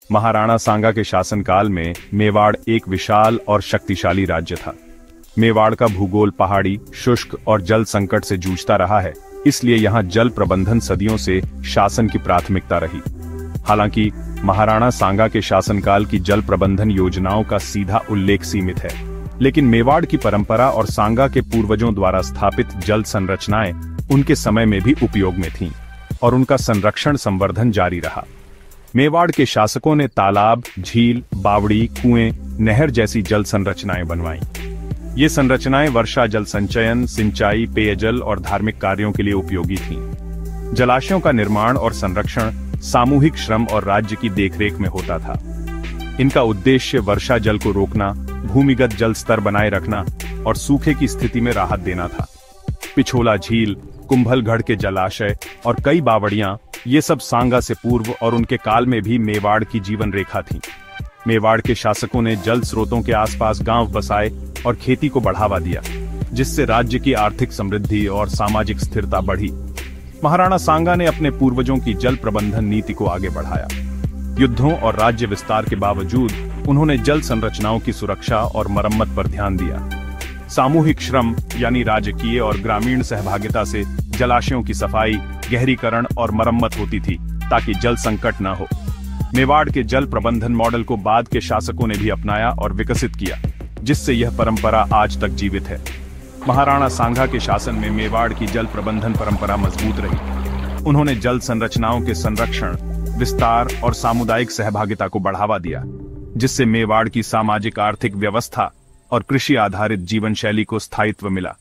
महाराणा सांगा के शासनकाल में मेवाड़ एक विशाल और शक्तिशाली राज्य था। मेवाड़ का भूगोल पहाड़ी, शुष्क और जल संकट से जूझता रहा है, इसलिए यहाँ जल प्रबंधन सदियों से शासन की प्राथमिकता रही। हालांकि महाराणा सांगा के शासनकाल की जल प्रबंधन योजनाओं का सीधा उल्लेख सीमित है, लेकिन मेवाड़ की परंपरा और सांगा के पूर्वजों द्वारा स्थापित जल संरचनाएं उनके समय में भी उपयोग में थीं और उनका संरक्षण संवर्धन जारी रहा। मेवाड़ के शासकों ने तालाब, झील, बावड़ी, कुएं, नहर जैसी जल संरचनाएं बनवाईं। ये संरचनाएं वर्षा जल संचयन, सिंचाई, पेयजल और धार्मिक कार्यों के लिए उपयोगी थीं। जलाशयों का निर्माण और संरक्षण सामूहिक श्रम और राज्य की देखरेख में होता था। इनका उद्देश्य वर्षा जल को रोकना, भूमिगत जल स्तर बनाए रखना और सूखे की स्थिति में राहत देना था। पिछोला झील, कुंभलगढ़ के जलाशय और कई बावड़ियां, ये सब सांगा से पूर्व और उनके काल में भी मेवाड़ की जीवन रेखा थीं। मेवाड़ के शासकों ने जल स्रोतों के आसपास गांव बसाए और खेती को बढ़ावा दिया, जिससे राज्य की आर्थिक समृद्धि और सामाजिक स्थिरता बढ़ी। महाराणा सांगा ने अपने पूर्वजों की जल प्रबंधन नीति को आगे बढ़ाया। युद्धों और राज्य विस्तार के बावजूद उन्होंने जल संरचनाओं की सुरक्षा और मरम्मत पर ध्यान दिया। सामूहिक श्रम यानी राजकीय और ग्रामीण सहभागिता से जलाशयों की सफाई, गहरीकरण और मरम्मत होती थी ताकि जल संकट न हो। मेवाड़ के जल प्रबंधन मॉडल को बाद के शासकों ने भी अपनाया और विकसित किया, जिससे यह परंपरा आज तक जीवित है। महाराणा सांगा के शासन में मेवाड़ की जल प्रबंधन परंपरा मजबूत रही। उन्होंने जल संरचनाओं के संरक्षण, विस्तार और सामुदायिक सहभागिता को बढ़ावा दिया, जिससे मेवाड़ की सामाजिक आर्थिक व्यवस्था और कृषि आधारित जीवन शैली को स्थायित्व मिला।